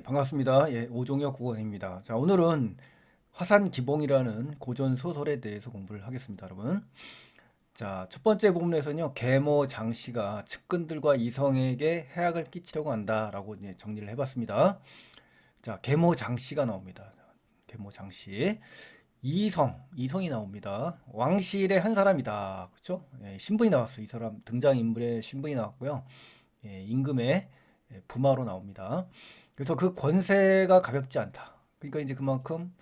반갑습니다. 오종혁 국어원입니다. 자, 오늘은 화산기봉이라는 고전 소설에 대해서 공부를 하겠습니다, 여러분. 자, 첫 번째 부분에서는요, 계모 장씨가 측근들과 이성에게 해악을 끼치려고 한다라고 이제 정리를 해봤습니다. 자, 계모 장씨가 나옵니다. 계모 장씨. 이성이 나옵니다. 왕실의 한 사람이다. 그쵸? 신분이 나왔어요. 이 사람 등장인물의 신분이 나왔고요. 임금의 부마로 나옵니다. 그래서 그 권세가 가볍지 않다. 그러니까 이제 그만큼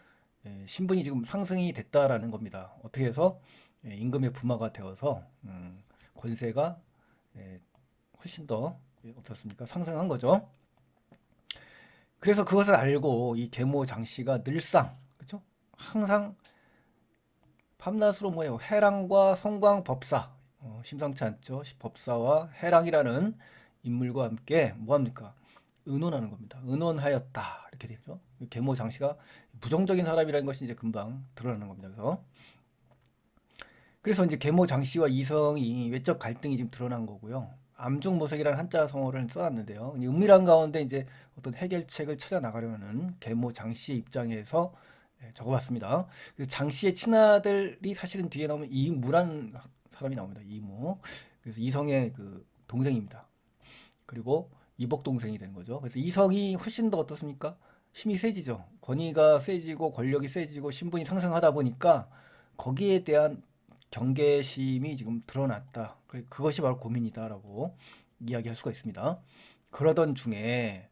신분이 지금 상승이 됐다라는 겁니다. 어떻게 해서 임금의 부마가 되어서 권세가 훨씬 더 어떻습니까? 상승한 거죠. 그래서 그것을 알고 이 계모 장씨가 늘상 그렇죠? 항상 밤낮으로 뭐예요? 해랑과 성광 법사 심상치 않죠. 법사와 해랑이라는 인물과 함께 뭐합니까? 의논하는 겁니다. 의논하였다 이렇게 되죠. 계모 장씨가 부정적인 사람이라는 것이 이제 금방 드러나는 겁니다. 그래서 이제 계모 장씨와 이성이 외적 갈등이 지금 드러난 거고요. 암중모색이라는 한자 성어를 써놨는데요. 은밀한 가운데 이제 어떤 해결책을 찾아 나가려는 계모 장씨의 입장에서 적어봤습니다. 장씨의 친아들이 사실은 뒤에 나오면 이무란 사람이 나옵니다. 이무. 그래서 이성의 그 동생입니다. 그리고 이복 동생이 되는 거죠. 그래서 이성이 훨씬 더 어떻습니까? 힘이 세지죠. 권위가 세지고 권력이 세지고 신분이 상승하다 보니까 거기에 대한 경계심이 지금 드러났다. 그것이 바로 고민이다라고 이야기할 수가 있습니다. 그러던 창에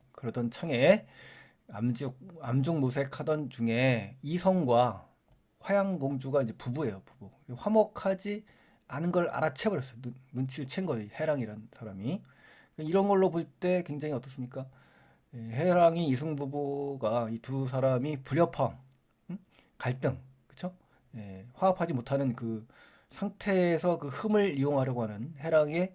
암중모색하던 중에 이성과 화양공주가 이제 부부예요, 부부. 화목하지 않은 걸 알아채버렸어요. 눈치를 챈 거예요, 해랑이라는 사람이. 이런 걸로 볼 때 굉장히 어떻습니까? 해랑이 이승 부부가 이 두 사람이 불협화음, 갈등, 그쵸? 화합하지 못하는 그 상태에서 그 흠을 이용하려고 하는 해랑의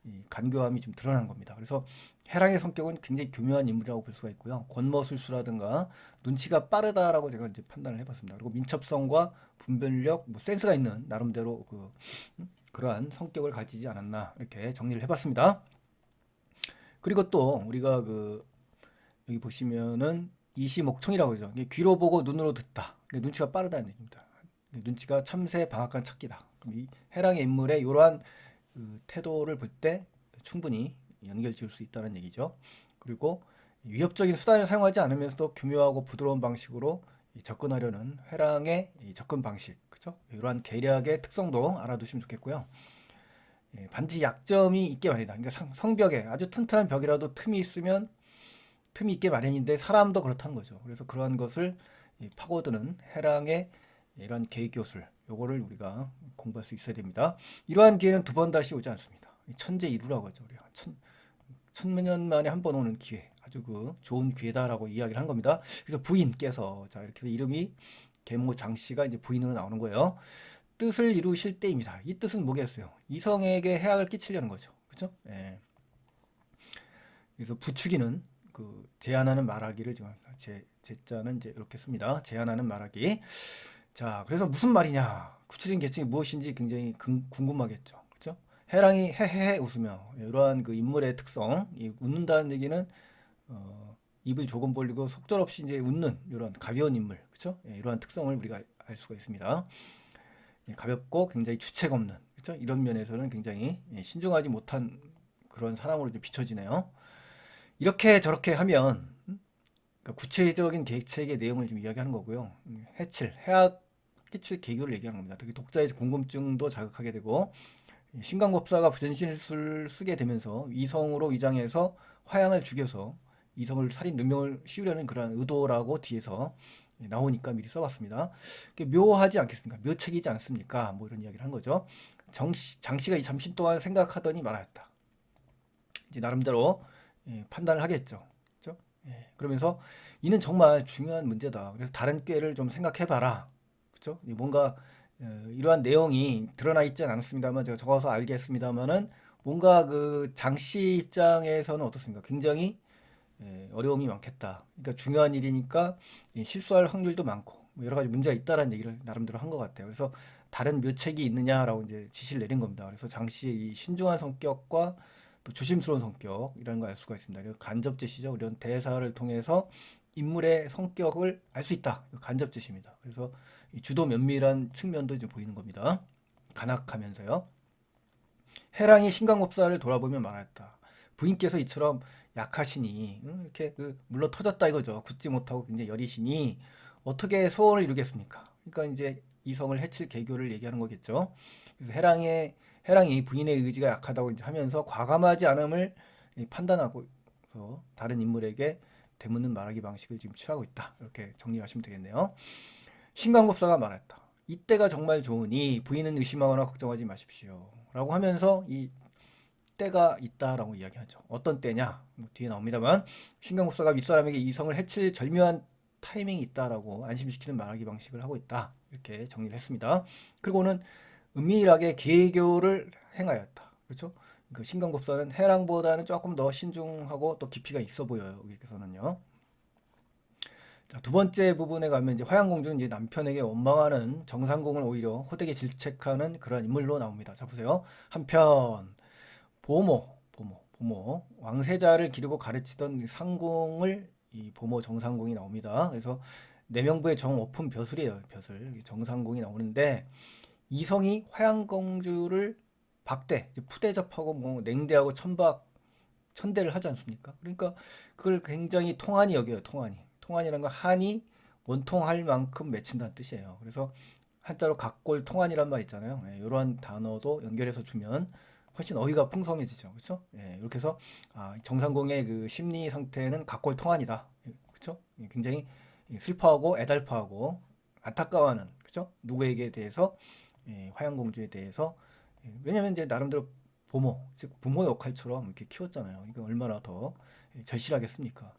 이 간교함이 좀 드러난 겁니다. 그래서 해랑의 성격은 굉장히 교묘한 인물이라고 볼 수가 있고요. 권모술수라든가 눈치가 빠르다라고 제가 이제 판단을 해봤습니다. 그리고 민첩성과 분별력, 뭐 센스가 있는 나름대로 그러한 성격을 가지지 않았나 이렇게 정리를 해봤습니다. 그리고 또 우리가 여기 보시면은 이시목청이라고 그러죠. 이게 귀로 보고 눈으로 듣다. 눈치가 빠르다는 얘기입니다. 눈치가 참새 방앗간 찾기다. 그럼 이 해랑의 인물의 이러한 그 태도를 볼 때 충분히 연결 지을 수 있다는 얘기죠. 그리고 위협적인 수단을 사용하지 않으면서도 교묘하고 부드러운 방식으로 접근하려는 해랑의 접근 방식, 그죠? 이러한 계략의 특성도 알아두시면 좋겠고요. 반드시 약점이 있게 마련이다. 그러니까 성벽에 아주 튼튼한 벽이라도 틈이 있으면 틈이 있게 마련인데 사람도 그렇다는 거죠. 그래서 그러한 것을 파고드는 해랑의 이런 계획교술, 요거를 우리가 공부할 수 있어야 됩니다. 이러한 기회는 두 번 다시 오지 않습니다. 천재 이루라고 하죠. 우리가 천년 만에 한 번 오는 기회, 아주 좋은 기회다라고 이야기를 한 겁니다. 그래서 부인께서 자 이렇게 해서 이름이 계모 장씨가 이제 부인으로 나오는 거예요. 뜻을 이루실 때입니다. 이 뜻은 뭐겠어요? 이성에게 해악을 끼치려는 거죠. 그렇죠? 그래서 부추기는 제안하는 말하기를 지금 제자는 이제 이렇게 씁니다. 제안하는 말하기. 자, 그래서 무슨 말이냐? 구체적인 계층이 무엇인지 굉장히 궁금하겠죠. 그렇죠? 해랑이 헤헤헤 웃으며 이러한 그 인물의 특성, 웃는다는 얘기는 입을 조금 벌리고 속절없이 이제 웃는 이런 가벼운 인물, 그렇죠? 이러한 특성을 우리가 알 수가 있습니다. 가볍고 굉장히 주책 없는, 그렇죠? 이런 면에서는 굉장히 신중하지 못한 그런 사람으로 좀 비춰지네요. 이렇게 저렇게 하면 그러니까 구체적인 계획책의 내용을 좀 이야기하는 거고요. 해악 끼칠 계교를 얘기하는 겁니다. 특히 독자의 궁금증도 자극하게 되고 신광법사가 부전신술을 쓰게 되면서 이성으로 위장해서 화양을 죽여서 이성을 살인 누명을 씌우려는 그런 의도라고 뒤에서 나오니까 미리 써봤습니다. 묘하지 않겠습니까? 묘책이지 않습니까? 뭐 이런 이야기를 한 거죠. 장씨가 이 잠시 동안 생각하더니 말하였다. 이제 나름대로 판단을 하겠죠. 그렇죠? 그러면서 이는 정말 중요한 문제다. 그래서 다른 꾀를 좀 생각해봐라. 그렇죠? 뭔가 이러한 내용이 드러나 있지 않습니다만 제가 적어서 알겠습니다만은 뭔가 그 장씨 입장에서는 어떻습니까? 굉장히 어려움이 많겠다. 그러니까 중요한 일이니까 실수할 확률도 많고 뭐 여러 가지 문제가 있다라는 얘기를 나름대로 한 것 같아요. 그래서 다른 묘책이 있느냐라고 이제 지시를 내린 겁니다. 그래서 장씨의 이 신중한 성격과 또 또 조심스러운 성격이라는 걸 알 수가 있습니다. 그래서 간접제시죠. 이런 대사를 통해서 인물의 성격을 알 수 있다. 간접제시입니다. 그래서 이 주도 면밀한 측면도 이제 보이는 겁니다. 간악하면서요. 해랑이 신강법사를 돌아보며 말하였다. 부인께서 이처럼 약하시니 이렇게 물러 터졌다 이거죠. 굳지 못하고 굉장히 여리시니 어떻게 소원을 이루겠습니까? 그러니까 이제 이성을 해칠 계교를 얘기하는 거겠죠. 그래서 해랑이 부인의 의지가 약하다고 이제 하면서 과감하지 않음을 판단하고 다른 인물에게 대묻는 말하기 방식을 지금 취하고 있다. 이렇게 정리하시면 되겠네요. 신강법사가 말했다. 이때가 정말 좋으니 부인은 의심하거나 걱정하지 마십시오. 라고 하면서 이 때가 있다라고 이야기하죠. 어떤 때냐? 뭐 뒤에 나옵니다만 신강법사가 윗사람에게 이성을 해칠 절묘한 타이밍이 있다라고 안심시키는 말하기 방식을 하고 있다. 이렇게 정리를 했습니다. 그리고는 은밀하게 계교를 행하였다. 그렇죠? 그 신강법사는 해랑보다는 조금 더 신중하고 또 깊이가 있어 보여요. 여기서는요. 자, 두 번째 부분에 가면 이제 화양공주는 이제 남편에게 원망하는 정상공을 오히려 호되게 질책하는 그런 인물로 나옵니다. 자, 보세요. 한편 보모 왕세자를 기르고 가르치던 상궁을 이 보모 정상궁이 나옵니다. 그래서 내명부의 정오품 벼슬이에요. 벼슬 정상궁이 나오는데 이성이 화양공주를 박대, 푸대접하고 뭐 냉대하고 천대를 하지 않습니까? 그러니까 그걸 굉장히 통한이 여겨요. 통한이라는 건 한이 원통할 만큼 맺힌다는 뜻이에요. 그래서 한자로 각골 통한이란 말 있잖아요. 예, 이러한 단어도 연결해서 주면 훨씬 어휘가 풍성해지죠. 그렇죠? 예, 이렇게 해서 정상공의 그 심리 상태는 각골 통한이다. 그렇죠? 예, 굉장히 슬퍼하고 애달파하고 안타까워하는 그렇죠? 누구에게 대해서 화양공주에 대해서 왜냐면 이제 나름대로 보모 즉 부모 역할처럼 이렇게 키웠잖아요. 이거 얼마나 더 절실하겠습니까?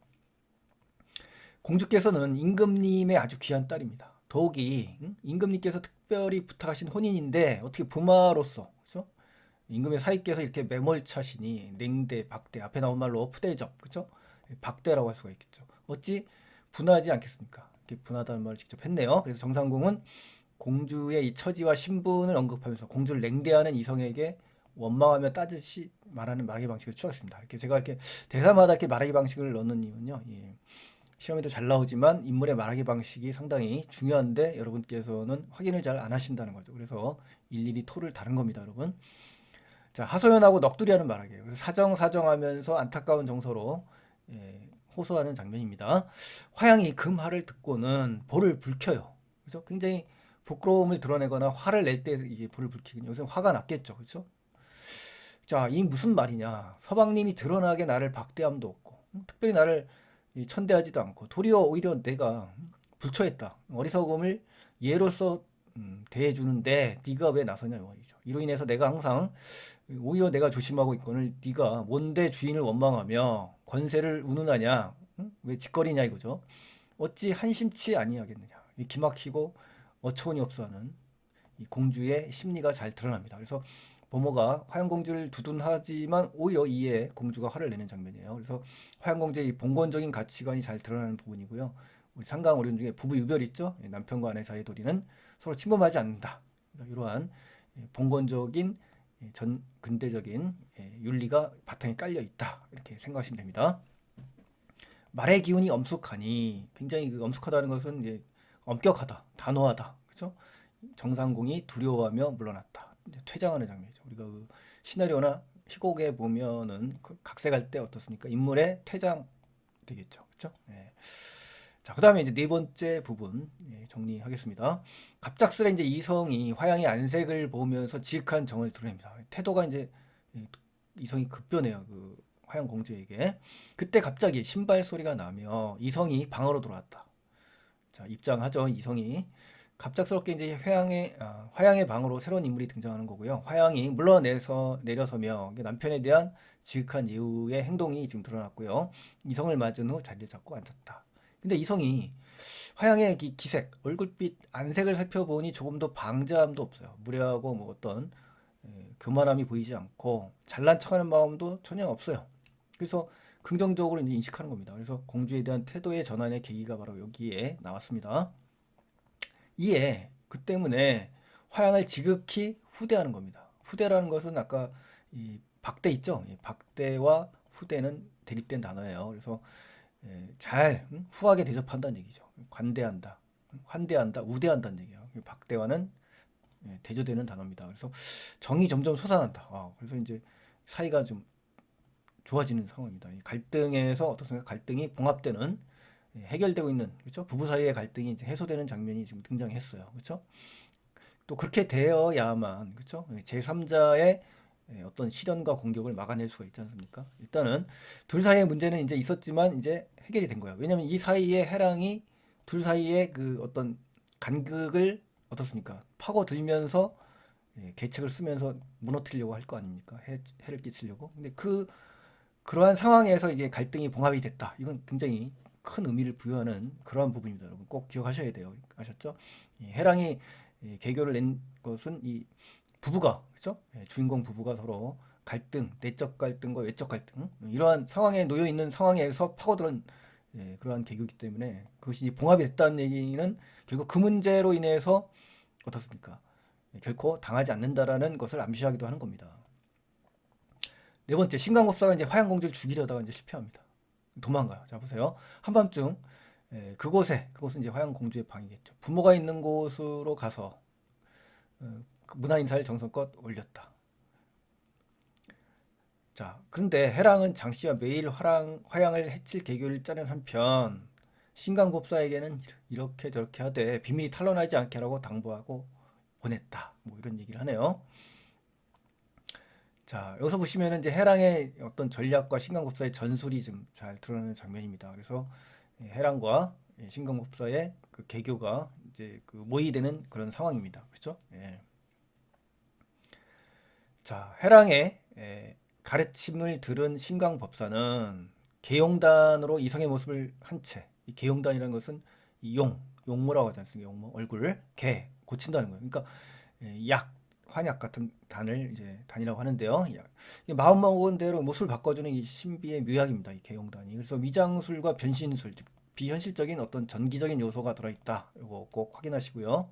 공주께서는 임금님의 아주 귀한 딸입니다. 더욱이 임금님께서 특별히 부탁하신 혼인인데 어떻게 부마로서 그렇죠? 임금의 사위께서 이렇게 매몰차시니 냉대, 박대 앞에 나온 말로 푸대접 그렇죠? 박대라고 할 수가 있겠죠. 어찌 분하지 않겠습니까? 이렇게 분하다는 말을 직접 했네요. 그래서 정상궁은 공주의 이 처지와 신분을 언급하면서 공주를 냉대하는 이성에게 원망하며 따뜻이 말하는 말하기 방식을 취했습니다. 이렇게 제가 이렇게 대사마다 이렇게 말하기 방식을 넣는 이유는요. 예. 시험에도 잘 나오지만 인물의 말하기 방식이 상당히 중요한데 여러분께서는 확인을 잘 안 하신다는 거죠. 그래서 일일이 토를 다른 겁니다, 여러분. 자, 하소연하고 넋두리하는 말하기예요. 그래서 사정하면서 안타까운 정서로 호소하는 장면입니다. 화양이 그 말을 듣고는 볼을 붉혀요. 그죠? 굉장히 부끄러움을 드러내거나 화를 낼 때 이게 불을 불키거든요. 여기서 화가 났겠죠. 그렇죠? 자, 이 무슨 말이냐? 서방님이 드러나게 나를 박대함도 없고, 특별히 나를 천대하지도 않고, 도리어 오히려 내가 불초했다. 어리석음을 예로서 대해주는데 네가 왜 나서냐 말이죠. 이로 인해서 내가 항상 오히려 내가 조심하고 있거늘 네가 뭔데 주인을 원망하며 권세를 운운하냐? 응? 왜 짓거리냐 이거죠. 어찌 한심치 아니하겠느냐. 이 기막히고 어처구니 없어하는 이 공주의 심리가 잘 드러납니다. 그래서 보모가 화양공주를 두둔하지만 오히려 이에 공주가 화를 내는 장면이에요. 그래서 화양공주의 이 봉건적인 가치관이 잘 드러나는 부분이고요. 우리 상강 어른 중에 부부 유별 있죠. 남편과 아내 사이의 도리는 서로 침범하지 않는다. 그러니까 이러한 봉건적인 전 근대적인 윤리가 바탕에 깔려 있다. 이렇게 생각하시면 됩니다. 말의 기운이 엄숙하니 굉장히 그 엄숙하다는 것은 이제 엄격하다, 단호하다, 그렇죠? 정상공이 두려워하며 물러났다. 퇴장하는 장면이죠. 우리가 그 시나리오나 희곡에 보면은 그 각색할 때 어떻습니까? 인물의 퇴장 되겠죠, 그렇죠? 네. 자, 그다음에 이제 네 번째 부분 정리하겠습니다. 갑작스레 이제 이성이 화양의 안색을 보면서 지극한 정을 드러냅니다. 태도가 이제 이성이 급변해요. 그 화양 공주에게. 그때 갑자기 신발 소리가 나며 이성이 방으로 들어왔다. 자, 입장하죠. 이성이 갑작스럽게 이제 화양의 방으로 새로운 인물이 등장하는 거고요. 화양이 내려서며 남편에 대한 지극한 예우의 행동이 지금 드러났고요. 이성을 맞은 후 자리를 잡고 앉았다. 근데 이성이 화양의 기색, 얼굴빛, 안색을 살펴보니 조금도 방자함도 없어요. 무례하고 뭐 어떤 교만함이 보이지 않고 잘난 척하는 마음도 전혀 없어요. 그래서 긍정적으로 이제 인식하는 겁니다. 그래서 공주에 대한 태도의 전환의 계기가 바로 여기에 나왔습니다. 이에 그 때문에 화양을 지극히 후대하는 겁니다. 후대라는 것은 아까 이 박대 있죠? 박대와 후대는 대립된 단어예요. 그래서 잘 후하게 대접한다는 얘기죠. 관대한다, 환대한다, 우대한다는 얘기예요. 박대와는 대조되는 단어입니다. 그래서 정이 점점 솟아난다. 그래서 이제 사이가 좀 좋아지는 상황입니다. 이 갈등에서 어떻습니까? 갈등이 봉합되는 해결되고 있는 그렇죠? 부부 사이의 갈등이 이제 해소되는 장면이 지금 등장했어요. 그렇죠? 또 그렇게 되어야만 그렇죠? 제3자의 어떤 시련과 공격을 막아낼 수가 있지 않습니까? 일단은 둘 사이의 문제는 이제 있었지만 이제 해결이 된 거예요. 왜냐하면 이 사이에 해랑이 둘 사이의 그 어떤 간극을 어떻습니까? 파고들면서 계책을 쓰면서 무너뜨리려고 할 거 아닙니까? 해를 끼치려고. 근데 그러한 상황에서 이게 갈등이 봉합이 됐다. 이건 굉장히 큰 의미를 부여하는 그러한 부분입니다. 여러분 꼭 기억하셔야 돼요. 아셨죠? 해랑이 계교를 낸 것은 이 부부가 그렇죠? 주인공 부부가 서로 갈등, 내적 갈등과 외적 갈등 이러한 상황에 놓여 있는 상황에서 파고드는 그러한 계교이기 때문에 그것이 이제 봉합이 됐다는 얘기는 결국 그 문제로 인해서 어떻습니까? 결코 당하지 않는다라는 것을 암시하기도 하는 겁니다. 네 번째, 신강법사가 이제 화양공주를 죽이려다가 이제 실패합니다. 도망가요. 자 보세요. 한밤중 그것은 이제 화양공주의 방이겠죠. 부모가 있는 곳으로 가서 그 문화 인사를 정성껏 올렸다. 자, 그런데 해랑은 장씨와 매일 화양을 해칠 계교를 짜는 한편 신강법사에게는 이렇게 저렇게 하되 비밀이 탄로나지 않게 하라고 당부하고 보냈다. 뭐 이런 얘기를 하네요. 자, 여기서 보시면은 이제 해랑의 어떤 전략과 신강법사의 전술이 좀 잘 드러나는 장면입니다. 그래서 해랑과 신강법사의 그 계교가 이제 그 모의되는 그런 상황입니다. 그렇죠? 자, 해랑의 가르침을 들은 신강법사는 계용단으로 이성의 모습을 한 채, 이 계용단이라는 것은 이 용모라고 하지 않습니까? 용모, 얼굴, 개, 고친다는 거예요. 그러니까 약, 환약 같은 단이라고 하는데요. 이 마음먹은 대로 모습을 바꿔주는 이 신비의 묘약입니다. 이 계용단이. 그래서 위장술과 변신술, 즉 비현실적인 어떤 전기적인 요소가 들어있다. 이거 꼭 확인하시고요.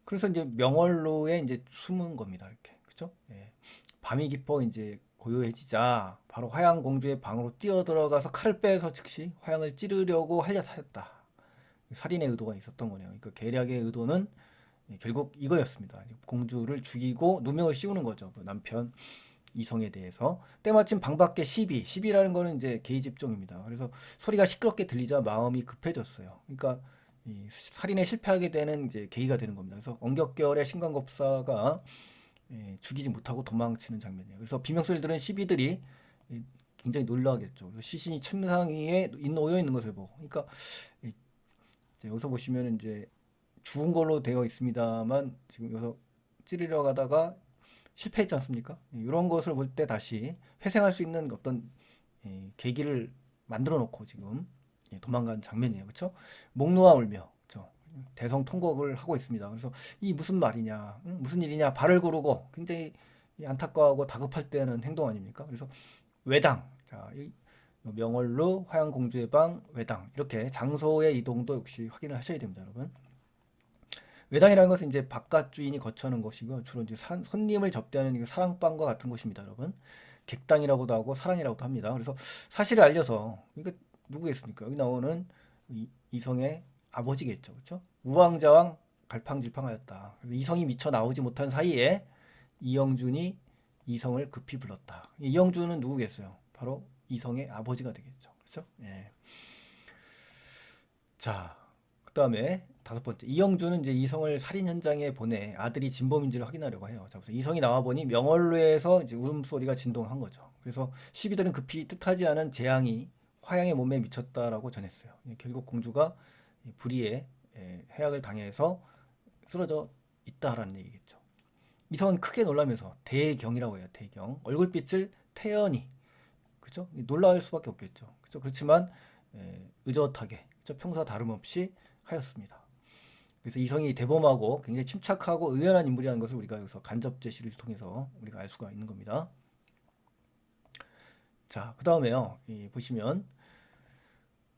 그래서 이제 명월로에 이제 숨은 겁니다. 이렇게. 그죠? 밤이 깊어 이제 고요해지자 바로 화양 공주의 방으로 뛰어들어가서 칼을 빼서 즉시 화양을 찌르려고 하였다. 살인의 의도가 있었던 거네요. 그러니까 계략의 의도는 결국 이거였습니다. 공주를 죽이고 누명을 씌우는 거죠. 그 남편 이성에 대해서. 때마침 방 밖에 시비라는 거는 이제 개의 집종입니다. 그래서 소리가 시끄럽게 들리자 마음이 급해졌어요. 그러니까 이 살인에 실패하게 되는 이제 계기가 되는 겁니다. 그래서 엄격결의 신관법사가 죽이지 못하고 도망치는 장면이에요. 그래서 비명소리를 들은 시비들이 굉장히 놀라겠죠. 시신이 침상 위에 놓여 있는 것을 보고. 그러니까 여기서 보시면 이제 죽은 걸로 되어 있습니다만 지금 여기서 찌르려 가다가 실패했지 않습니까? 이런 것을 볼 때 다시 회생할 수 있는 어떤 계기를 만들어 놓고 지금 도망간 장면이에요. 그렇죠? 목 놓아 울며 그렇죠? 대성통곡을 하고 있습니다. 그래서 이 무슨 말이냐, 무슨 일이냐, 발을 구르고 굉장히 안타까워하고 다급할 때는 행동 아닙니까? 그래서 외당, 자, 이 명월루, 화양공주의 방, 외당 이렇게 장소의 이동도 역시 확인을 하셔야 됩니다, 여러분. 외당이라는 것은 이제 바깥 주인이 거처하는 것이고 주로 이제 손님을 접대하는 사랑방과 같은 곳입니다, 여러분. 객당이라고도 하고 사랑이라고도 합니다. 그래서 사실을 알려서 이거 누구겠습니까? 여기 나오는 이성의 아버지겠죠, 그렇죠? 우왕좌왕 갈팡질팡하였다. 이성이 미쳐 나오지 못한 사이에 이영준이 이성을 급히 불렀다. 이영준은 누구겠어요? 바로 이성의 아버지가 되겠죠, 그렇죠? 자, 그다음에 다섯 번째 이영준은 이제 이성을 살인 현장에 보내 아들이 진범인지를 확인하려고 해요. 자, 그래서 이성이 나와 보니 명월로에서 이제 울음소리가 진동한 거죠. 그래서 시비들은 급히 뜻하지 않은 재앙이 화양의 몸에 미쳤다라고 전했어요. 결국 공주가 불의의 해악을 당해서 쓰러져 있다라는 얘기겠죠. 이성은 크게 놀라면서 대경이라고 해요. 대경. 얼굴빛을 태연히 그죠? 놀랄 수밖에 없겠죠. 그죠? 그렇지만 의젓하게 그죠? 평소와 다름없이 하였습니다. 그래서 이성이 대범하고 굉장히 침착하고 의연한 인물이라는 것을 우리가 여기서 간접 제시를 통해서 우리가 알 수가 있는 겁니다. 자, 그 다음에요. 보시면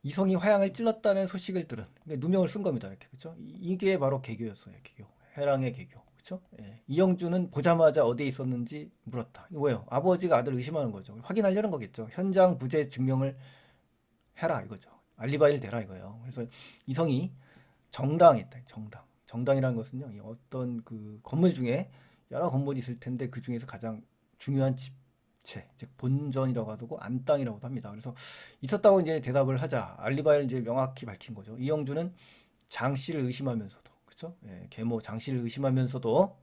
이성이 화양을 찔렀다는 소식을 들은 누명을 쓴 겁니다. 이렇게 그렇죠? 이게 바로 계교였어요. 계교. 해랑의 계교. 그렇죠? 예. 이영주는 보자마자 어디에 있었는지 물었다. 이거 왜요? 아버지가 아들을 의심하는 거죠. 확인하려는 거겠죠. 현장 부재 증명을 해라 이거죠. 알리바이를 대라 이거예요. 그래서 이성이 정당했다. 정당이라는 것은요. 이 어떤 그 건물 중에 여러 건물이 있을 텐데 그 중에서 가장 중요한 집체, 즉 본전이라고 하고 안땅이라고도 합니다. 그래서 있었다고 이제 대답을 하자 알리바이를 이제 명확히 밝힌 거죠. 이영주는 장 씨를 의심하면서도 그렇죠? 예, 계모 장 씨를 의심하면서도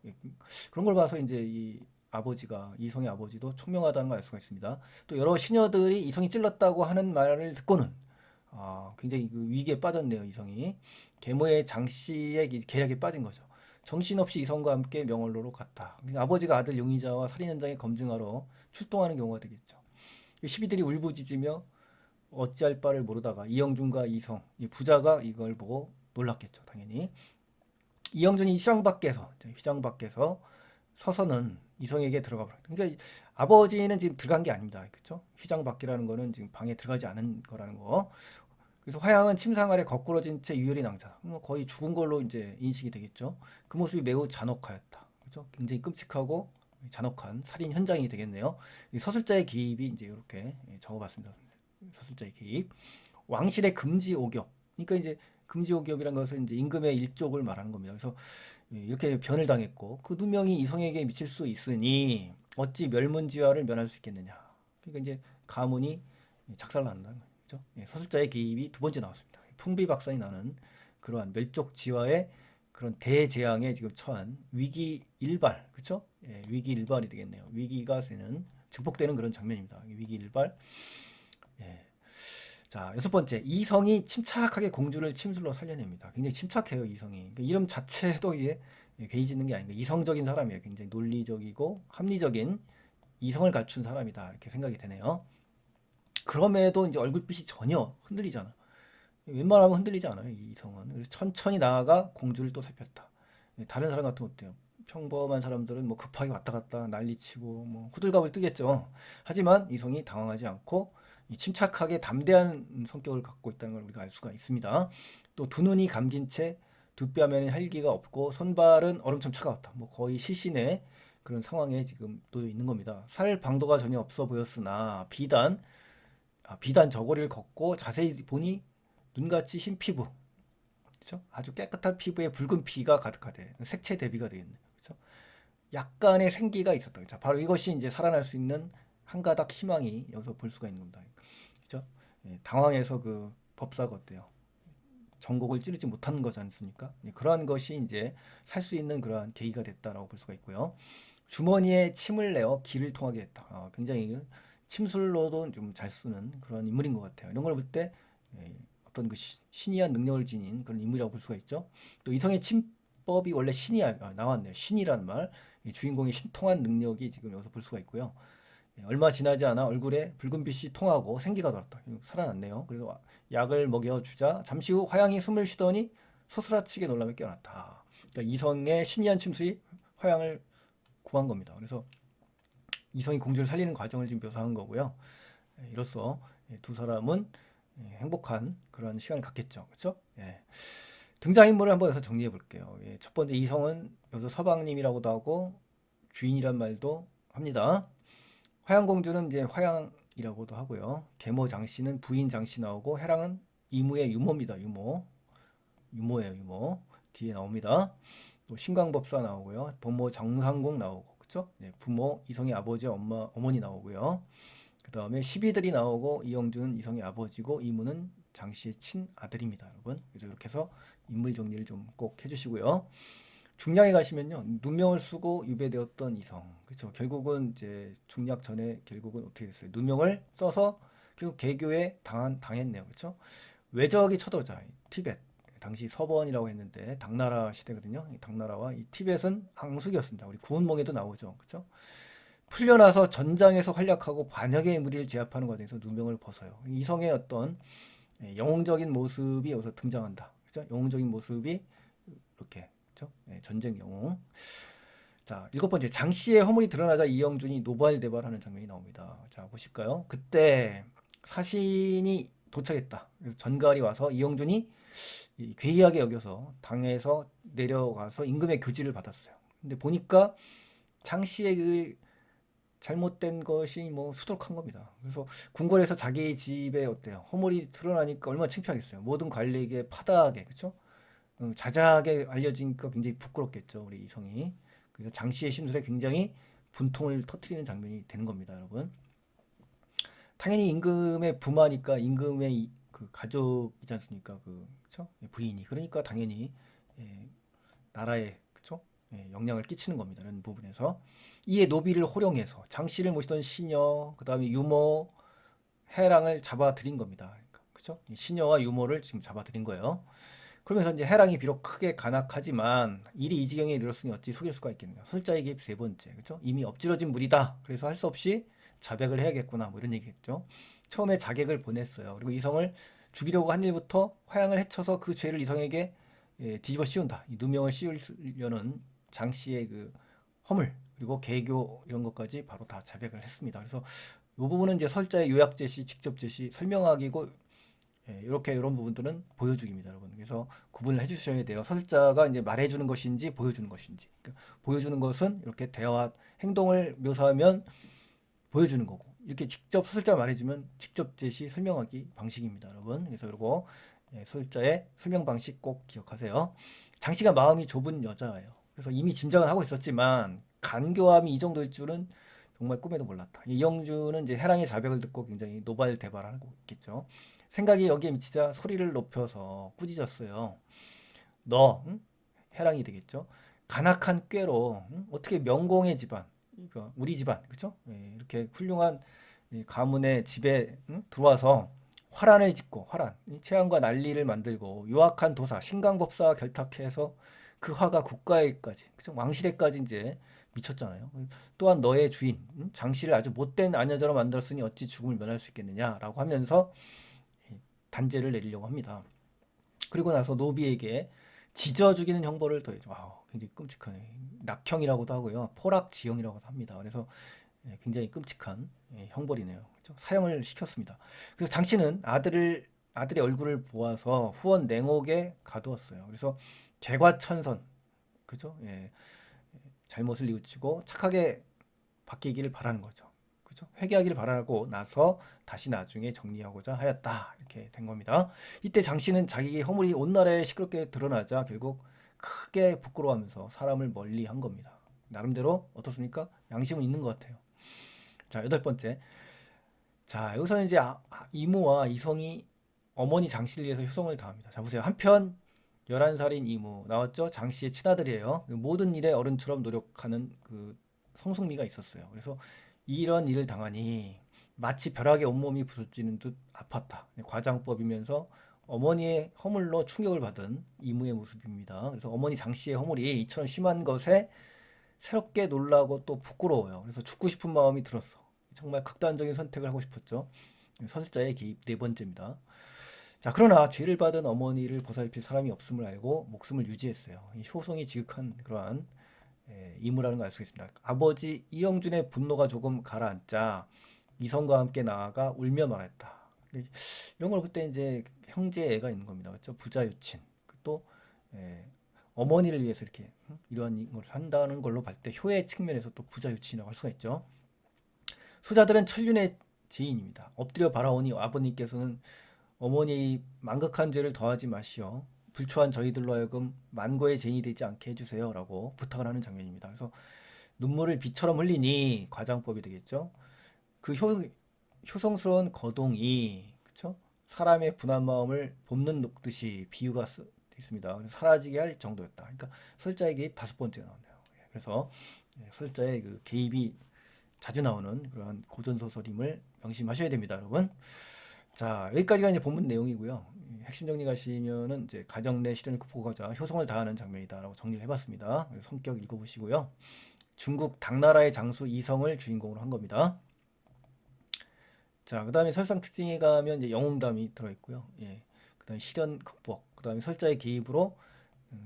그런 걸 봐서 이제 이 아버지가 이성의 아버지도 총명하다는 걸 알 수가 있습니다. 또 여러 시녀들이 이성이 찔렀다고 하는 말을 듣고는 굉장히 그 위기에 빠졌네요. 이성이 계모의 장 씨의 계략에 빠진 거죠. 정신없이 이성과 함께 명월로로 갔다. 그러니까 아버지가 아들 용의자와 살인 현장에 검증하러 출동하는 경우가 되겠죠. 시비들이 울부짖으며 어찌할 바를 모르다가 이영준과 이성, 이 부자가 이걸 보고 놀랐겠죠, 당연히. 이영준이 휘장 밖에서 서서는 이성에게 들어가 버려요. 그러니까 아버지는 지금 들어간 게 아닙니다. 그렇죠? 휘장 밖이라는 거는 지금 방에 들어가지 않은 거라는 거. 그래서 화양은 침상 아래 거꾸러진 채 유혈이 낭자. 거의 죽은 걸로 이제 인식이 되겠죠. 그 모습이 매우 잔혹하였다. 그렇죠? 굉장히 끔찍하고 잔혹한 살인 현장이 되겠네요. 서술자의 개입이 이제 이렇게 적어봤습니다. 서술자의 개입. 왕실의 금지 오격. 그러니까 이제 금지 오격이라는 것은 이제 임금의 일족을 말하는 겁니다. 그래서 이렇게 변을 당했고 그 누명이 이성에게 미칠 수 있으니 어찌 멸문지화를 면할 수 있겠느냐. 그러니까 이제 가문이 작살난다는 거죠. 서술자의 개입이 두 번째 나왔습니다. 풍비박산이 나는 그러한 멸족지화의 그런 대재앙에 지금 처한 위기 일발, 그렇죠? 위기 일발이 되겠네요. 위기가 되는 증폭되는 그런 장면입니다. 위기 일발. 예. 자, 여섯 번째, 이성이 침착하게 공주를 침술로 살려냅니다. 굉장히 침착해요, 이성이. 그러니까 이름 자체도 이게 괜히 짓는 게 아닌가. 이성적인 사람이에요. 굉장히 논리적이고 합리적인 이성을 갖춘 사람이다. 이렇게 생각이 되네요. 그럼에도 이제 얼굴빛이 전혀 흔들리지 않아. 웬만하면 흔들리지 않아요, 이 이성은. 그래서 천천히 나아가 공주를 또 살폈다. 다른 사람 같으면 어때요? 평범한 사람들은 뭐 급하게 왔다 갔다 난리치고 뭐 호들갑을 뜨겠죠. 하지만 이성이 당황하지 않고 침착하게 담대한 성격을 갖고 있다는 걸 우리가 알 수가 있습니다. 또 두 눈이 감긴 채 두 뺨에는 혈기가 없고 손발은 얼음처럼 차가웠다. 뭐 거의 시신의 그런 상황에 지금 놓여 있는 겁니다. 살 방도가 전혀 없어 보였으나 비단 저고리를 걷고 자세히 보니 눈같이 흰 피부, 그렇죠? 아주 깨끗한 피부에 붉은 피가 가득하대. 색채 대비가 되겠네, 그렇죠? 약간의 생기가 있었다. 자, 바로 이것이 이제 살아날 수 있는 한 가닥 희망이 여기서 볼 수가 있는 겁니다. 그렇죠? 당황해서 그 법사가 어때요? 전곡을 찌르지 못한 거지 않습니까? 그러한 것이 이제 살 수 있는 그러한 계기가 됐다라고 볼 수가 있고요. 주머니에 침을 내어 기를 통하게 했다. 굉장히 침술로도 좀 잘 쓰는 그런 인물인 것 같아요. 이런 걸 볼 때 어떤 그 신이한 능력을 지닌 그런 인물이라고 볼 수가 있죠. 또 이성의 침법이 원래 나왔네요. 신이라는 말, 주인공의 신통한 능력이 지금 여기서 볼 수가 있고요. 얼마 지나지 않아 얼굴에 붉은빛이 통하고 생기가 돌았다. 살아났네요. 그래서 약을 먹여주자 잠시 후 화양이 숨을 쉬더니 소스라치게 놀라며 깨어났다. 그러니까 이성의 신이한 침술이 화양을 구한 겁니다. 그래서 이성이 공주를 살리는 과정을 지금 묘사한 거고요. 이로써 두 사람은 행복한 그런 시간을 갖겠죠. 그렇죠? 등장인물을 한번 여기서 정리해 볼게요. 첫 번째 이성은 여기서 서방님이라고도 하고 주인이란 말도 합니다. 화양공주는 이제 화양이라고도 하고요. 계모 장씨는 부인 장씨 나오고 해랑은 이무의 유모입니다. 유모예요, 유모. 뒤에 나옵니다. 또 신광법사 나오고요. 법모 정상공 나오고, 그렇죠? 부모 이성의 아버지, 어머니 나오고요. 그 다음에 시비들이 나오고 이영준은 이성의 아버지고 이무는 장씨의 친아들입니다, 여러분. 그래서 이렇게 해서 인물 정리를 좀 꼭 해주시고요. 중량에 가시면요, 누명을 쓰고 유배되었던 이성, 그렇죠? 결국은 이제 중략 전에 결국은 어떻게 됐어요? 누명을 써서 결국 개교에 당했네요, 그렇죠? 외적이 쳐들어오자 티벳, 당시 서번이라고 했는데 당나라 시대거든요. 이 당나라와 이 티벳은 항숙이었습니다. 우리 구운몽에도 나오죠, 그렇죠? 풀려나서 전장에서 활약하고 반역의 무리를 제압하는 과정에서 누명을 벗어요. 이성의 어떤 영웅적인 모습이 여기서 등장한다, 그렇죠? 영웅적인 모습이 이렇게. 그렇죠? 전쟁 영웅. 자, 일곱 번째, 장씨의 허물이 드러나자 이영준이 노발대발하는 장면이 나옵니다. 자, 보실까요? 그때 사신이 도착했다. 그래서 전갈이 와서 이영준이 괴이하게 여겨서 당에서 내려가서 임금의 교지를 받았어요. 근데 보니까 장 씨의 그 잘못된 것이 뭐 수두룩한 겁니다. 그래서 궁궐에서 자기 집에 어때요? 허물이 드러나니까 얼마나 창피하겠어요. 모든 관리에게 파다하게, 그렇죠? 자자하게 알려지니까 굉장히 부끄럽겠죠, 우리 이성이. 그래서 장 씨의 심술에 굉장히 분통을 터뜨리는 장면이 되는 겁니다, 여러분. 당연히 임금의 부마니까 임금의 그 가족이지 않습니까? 그 그쵸? 부인이. 그러니까 당연히 예, 나라에 그쵸? 예, 영향을 끼치는 겁니다. 이런 부분에서 이에 노비를 호령해서 장 씨를 모시던 시녀, 그다음에 유모, 해랑을 잡아들인 겁니다. 그러니까, 그쵸? 이 시녀와 유모를 지금 잡아들인 거예요. 그러면서 이제 해랑이 비록 크게 간악하지만 일이 이 지경에 이르렀으니 어찌 속일 수가 있겠느냐. 솔자의 개입 세 번째, 그렇죠? 이미 엎질러진 물이다. 그래서 할 수 없이 자백을 해야겠구나. 뭐 이런 얘기겠죠. 처음에 자객을 보냈어요. 그리고 이성을 죽이려고 한 일부터 화양을 해쳐서 그 죄를 이성에게 뒤집어 씌운다. 이 누명을 씌우려는 장 씨의 그 허물 그리고 개교 이런 것까지 바로 다 자백을 했습니다. 그래서 이 부분은 이제 설자의 요약 제시, 직접 제시, 설명하기고 이렇게 이런 부분들은 보여주기입니다, 여러분. 그래서 구분을 해주셔야 돼요. 서술자가 이제 말해주는 것인지 보여주는 것인지. 그러니까 보여주는 것은 이렇게 대화, 행동을 묘사하면 보여주는 거고, 이렇게 직접 서술자 말해주면 직접 제시, 설명하기 방식입니다, 여러분. 그래서 이거 서술자의 설명 방식 꼭 기억하세요. 장씨가 마음이 좁은 여자예요. 그래서 이미 짐작은 하고 있었지만 간교함이 이 정도일 줄은 정말 꿈에도 몰랐다. 이영주는 이제 해랑의 자백을 듣고 굉장히 노발대발하고 있겠죠. 생각이 여기에 미치자 소리를 높여서 꾸짖었어요. 너, 응? 해랑이 되겠죠. 간악한 꾀로 어떻게 명공의 집안, 그러니까 우리 집안, 그렇죠? 이렇게 훌륭한 가문의 집에 들어와서 화란을 짓고 화란, 재앙과 난리를 만들고 요악한 도사, 신강법사와 결탁해서 그 화가 국가에까지, 그죠? 왕실에까지 이제 미쳤잖아요. 또한 너의 주인 장씨를 아주 못된 아녀자로 만들었으니 어찌 죽음을 면할 수 있겠느냐라고 하면서 단죄를 내리려고 합니다. 그리고 나서 노비에게 지져 죽이는 형벌을 더해줘. 굉장히 끔찍하네. 낙형이라고도 하고요. 포락지형이라고도 합니다. 그래서 굉장히 끔찍한 형벌이네요. 그렇죠? 사형을 시켰습니다. 그래서 장씨는 아들의 얼굴을 보아서 후원 냉옥에 가두었어요. 그래서 개과천선, 그죠? 잘못을 뉘우치고 착하게 바뀌기를 바라는 거죠. 그죠? 회개하기를 바라고 나서 다시 나중에 정리하고자 하였다. 이렇게 된 겁니다. 이때 장 씨는 자기의 허물이 온 나라에 시끄럽게 드러나자 결국 크게 부끄러워하면서 사람을 멀리 한 겁니다. 나름대로 어떻습니까? 양심은 있는 것 같아요. 자, 여덟 번째. 자, 여기서는 이제 이모와 이성이 어머니 장 씨를 위해서 효성을 다합니다. 자, 보세요. 한편 11살인 이모 나왔죠? 장 씨의 친아들이에요. 모든 일에 어른처럼 노력하는 그 성숙미가 있었어요. 그래서 이런 일을 당하니 마치 벼락에 온몸이 부서지는 듯 아팠다. 과장법이면서 어머니의 허물로 충격을 받은 이모의 모습입니다. 그래서 어머니 장 씨의 허물이 이처럼 심한 것에 새롭게 놀라고 또 부끄러워요. 그래서 죽고 싶은 마음이 들었어. 정말 극단적인 선택을 하고 싶었죠. 서술자의 개입 네 번째입니다. 자, 그러나 죄를 받은 어머니를 보살필 사람이 없음을 알고 목숨을 유지했어요. 이 효성이 지극한 그러한 이무라는 걸 알 수 있습니다. 아버지 이영준의 분노가 조금 가라앉자 이성과 함께 나아가 울며 말했다. 이런 걸 볼 때 이제 형제 애가 있는 겁니다. 그렇죠? 부자 유친. 또 에, 어머니를 위해서 이렇게 이러한 걸 한다는 걸로 볼 때 효의 측면에서 또 부자 유친이라고 할 수가 있죠. 소자들은 천륜의 죄인입니다. 엎드려 바라오니 아버님께서는 어머니 망극한 죄를 더하지 마시어 불초한 저희들로 하여금 만고의 죄인이 되지 않게 해주세요라고 부탁을 하는 장면입니다. 그래서 눈물을 비처럼 흘리니 과장법이 되겠죠. 그 효성스러운 거동이 그쵸? 사람의 분한 마음을 볶는 녹듯이 비유가 되어 있습니다. 그래서 사라지게 할 정도였다. 그러니까 설자의 개입 다섯 번째가 나오네요. 설자의 그 개입이 자주 나오는 그런 고전 소설임을 명심하셔야 됩니다, 여러분. 자, 여기까지가 이제 본문 내용이고요. 핵심 정리 가시면은 이제 가정 내 시련을 극복하자 효성을 다하는 장면이다라고 정리를 해봤습니다. 성격 읽어보시고요. 중국 당나라의 장수 이성을 주인공으로 한 겁니다. 자, 그 다음에 설상 특징에 가면 이제 영웅담이 들어있고요. 그 다음에 시련 극복, 그 다음에 설자의 개입으로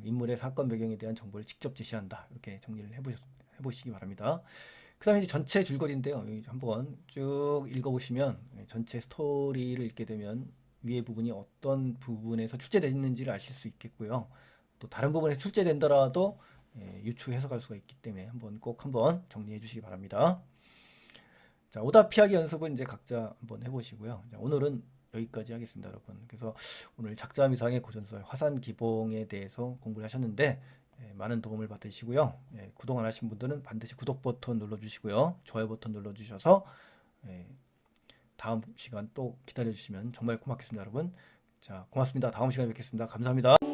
인물의 사건 배경에 대한 정보를 직접 제시한다. 이렇게 정리를 해보시기 바랍니다. 그 다음에 이제 전체 줄거리인데요. 한번 쭉 읽어보시면 전체 스토리를 읽게 되면 위의 부분이 어떤 부분에서 출제되어 있는지를 아실 수 있겠고요. 또 다른 부분에서 출제된더라도 유추 해석할 수가 있기 때문에 꼭 한번 정리해 주시기 바랍니다. 자, 오답 피하기 연습은 이제 각자 한번 해보시고요. 자, 오늘은 여기까지 하겠습니다, 여러분. 그래서 오늘 작자미상의 고전소설 화산기봉에 대해서 공부를 하셨는데 많은 도움을 받으시고요. 구독 안 하신 분들은 반드시 구독 버튼 눌러주시고요. 좋아요 버튼 눌러주셔서 다음 시간 또 기다려주시면 정말 고맙겠습니다, 여러분. 자, 고맙습니다. 다음 시간에 뵙겠습니다. 감사합니다.